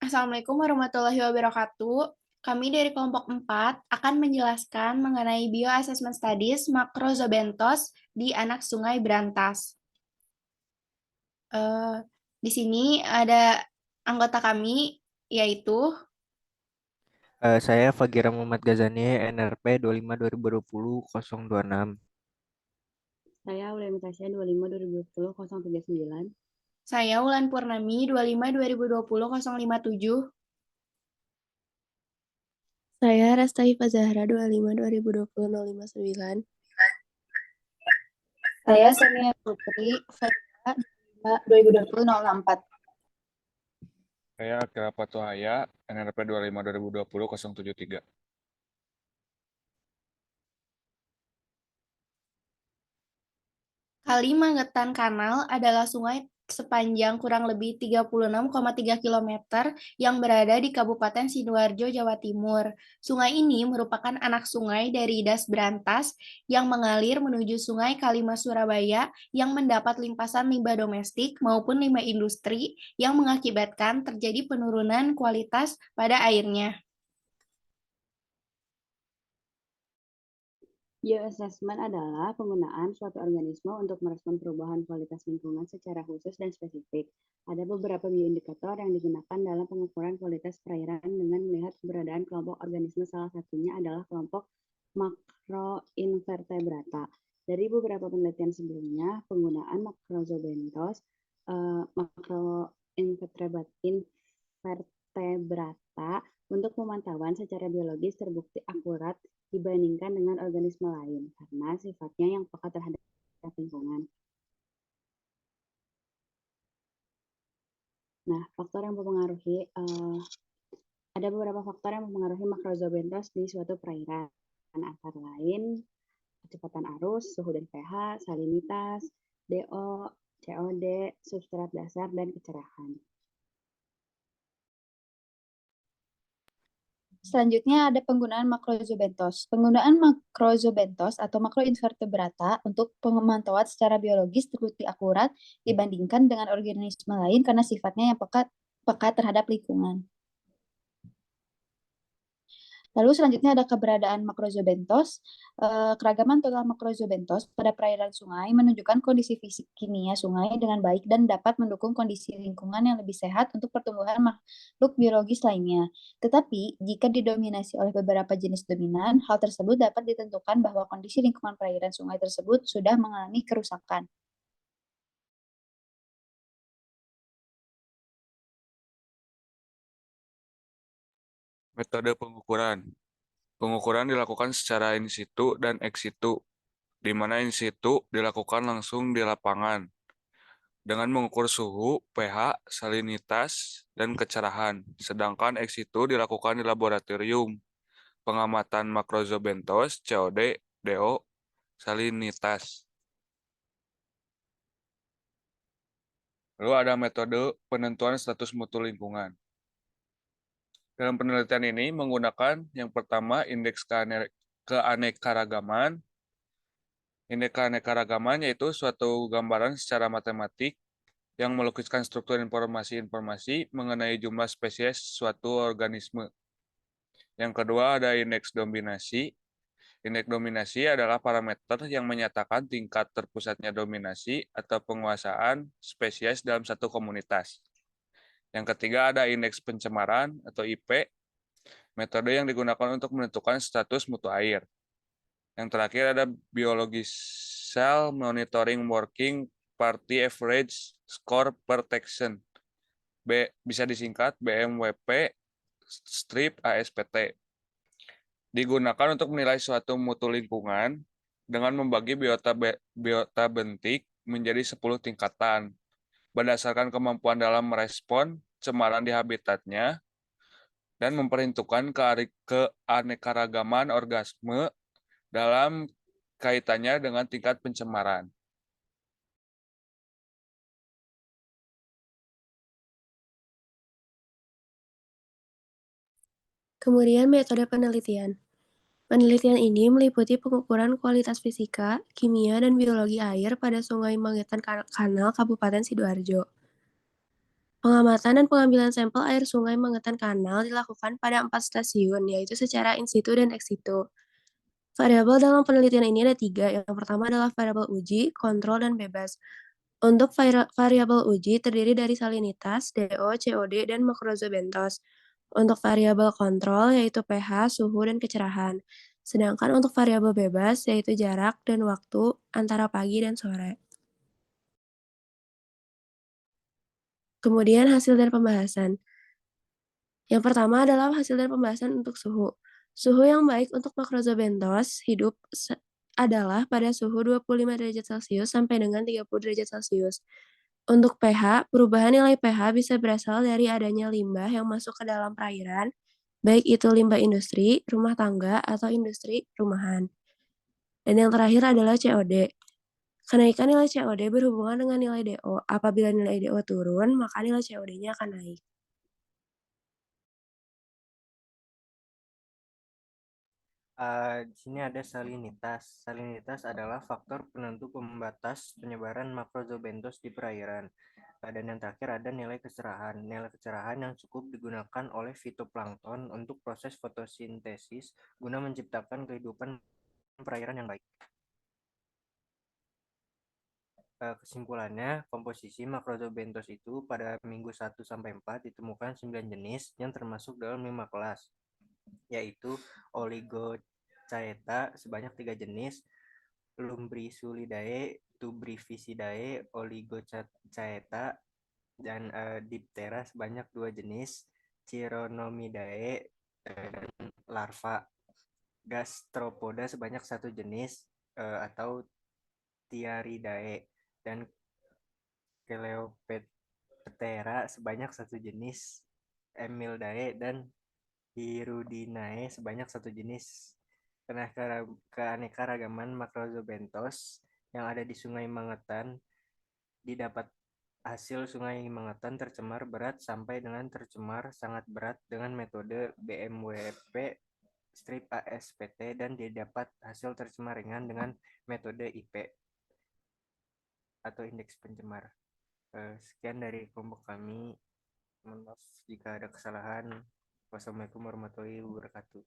Assalamualaikum warahmatullahi wabarakatuh. Kami dari kelompok 4 akan menjelaskan mengenai Bioassessment Studies Macrozobentos di anak Sungai Brantas. Eh, di sini ada anggota kami, yaitu Saya Fagira Muhammad Ghazani, NRP 25 2020 026. Saya Aulia Natasha 25 2020 039. saya Wulan Purnami 25 2020 057. Saya Rasta Hifa Zahra 25 2020 059. Saya Senia Putri Fadila 2020 064. Saya Akira Patuhaya, NRP 25 2020 073. Kali Mangetan Kanal adalah sungai sepanjang kurang lebih 36,3 km yang berada di Kabupaten Sidoarjo, Jawa Timur. Sungai ini merupakan anak sungai dari Das Brantas yang mengalir menuju Sungai Kalimas Surabaya yang mendapat limpasan limbah domestik maupun limbah industri yang mengakibatkan terjadi penurunan kualitas pada airnya. Bioassessment adalah penggunaan suatu organisme untuk merespon perubahan kualitas lingkungan secara khusus dan spesifik. Ada beberapa bioindikator yang digunakan dalam pengukuran kualitas perairan dengan melihat keberadaan kelompok organisme. Salah satunya adalah kelompok makroinvertebrata. Dari beberapa penelitian sebelumnya, penggunaan makrozobentos, makroinvertebrata untuk pemantauan secara biologis terbukti akurat dibandingkan dengan organisme lain karena sifatnya yang peka terhadap lingkungan. Nah, faktor yang mempengaruhi ada beberapa faktor yang mempengaruhi makrozobentos di suatu perairan, antara lain kecepatan arus, suhu dan pH, salinitas, DO, COD, substrat dasar, dan kecerahan. Selanjutnya ada penggunaan makrozobentos. Penggunaan makrozobentos atau makroinvertebrata untuk pemantauan secara biologis terbukti akurat dibandingkan dengan organisme lain karena sifatnya yang peka terhadap lingkungan. Lalu selanjutnya ada keberadaan makrozobentos. Keragaman total makrozobentos pada perairan sungai menunjukkan kondisi fisik kimia sungai dengan baik dan dapat mendukung kondisi lingkungan yang lebih sehat untuk pertumbuhan makhluk biologis lainnya. Tetapi, jika didominasi oleh beberapa jenis dominan, hal tersebut dapat ditentukan bahwa kondisi lingkungan perairan sungai tersebut sudah mengalami kerusakan. Metode pengukuran. Pengukuran dilakukan secara in situ dan ex situ, di mana in situ dilakukan langsung di lapangan dengan mengukur suhu, pH, salinitas, dan kecerahan. Sedangkan ex situ dilakukan di laboratorium, pengamatan makrozobentos, COD, DO, salinitas. Lalu ada metode penentuan status mutu lingkungan. Dalam penelitian ini menggunakan yang pertama indeks keanekaragaman. Indeks keanekaragaman yaitu suatu gambaran secara matematik yang melukiskan struktur informasi-informasi mengenai jumlah spesies suatu organisme. Yang kedua ada indeks dominasi. Indeks dominasi adalah parameter yang menyatakan tingkat terpusatnya dominasi atau penguasaan spesies dalam satu komunitas. Yang ketiga ada indeks pencemaran atau IP, metode yang digunakan untuk menentukan status mutu air. Yang terakhir ada biological monitoring working party average score protection. Bisa disingkat BMWP strip ASPT. Digunakan untuk menilai suatu mutu lingkungan dengan membagi biota bentik menjadi 10 tingkatan berdasarkan kemampuan dalam merespon cemaran di habitatnya dan memperhitungkan keanekaragaman organisme dalam kaitannya dengan tingkat pencemaran. Kemudian metode penelitian. Penelitian ini meliputi pengukuran kualitas fisika, kimia, dan biologi air pada Sungai Mangetan Kanal Kabupaten Sidoarjo. Pengamatan dan pengambilan sampel air sungai Mangetan Kanal dilakukan pada 4 stasiun, yaitu secara in situ dan ex situ. Variabel dalam penelitian ini ada 3. Yang pertama adalah variabel uji, kontrol, dan bebas. Untuk variabel uji terdiri dari salinitas, DO, COD, dan makrozobentos. Untuk variabel kontrol yaitu pH, suhu, dan kecerahan. Sedangkan untuk variabel bebas yaitu jarak dan waktu antara pagi dan sore. Kemudian hasil dan pembahasan. Yang pertama adalah hasil dan pembahasan untuk suhu. Suhu yang baik untuk makrozobentos hidup adalah pada suhu 25 derajat Celcius sampai dengan 30 derajat Celcius. Untuk pH, perubahan nilai pH bisa berasal dari adanya limbah yang masuk ke dalam perairan, baik itu limbah industri, rumah tangga, atau industri rumahan. Dan yang terakhir adalah COD. Kenaikan nilai COD berhubungan dengan nilai DO. Apabila nilai DO turun, maka nilai COD-nya akan naik. Di sini ada salinitas. Salinitas adalah faktor penentu pembatas penyebaran makrozobentos di perairan. Dan yang terakhir ada nilai kecerahan. Nilai kecerahan yang cukup digunakan oleh fitoplankton untuk proses fotosintesis guna menciptakan kehidupan perairan yang baik. Kesimpulannya, komposisi makrozobentos itu pada minggu 1 sampai 4 ditemukan 9 jenis yang termasuk dalam 5 kelas, yaitu Oligochaeta sebanyak 3 jenis, Lumbrisulidae, Tubrivisidae, Oligochaeta, dan Diptera sebanyak 2 jenis, Chironomidae, dan larva. Gastropoda sebanyak 1 jenis atau Tiaridae, dan Coleoptera sebanyak 1 jenis, Emildae, dan Hirudinae sebanyak 1 jenis. Karena keanekaragaman makrozobentos yang ada di Sungai Mangetan didapat hasil Sungai Mangetan tercemar berat sampai dengan tercemar sangat berat dengan metode BMWP strip ASPT, dan didapat hasil tercemar ringan dengan metode IP atau indeks pencemar. Sekian dari kelompok kami. Mohon maaf jika ada kesalahan. Wassalamualaikum warahmatullahi wabarakatuh.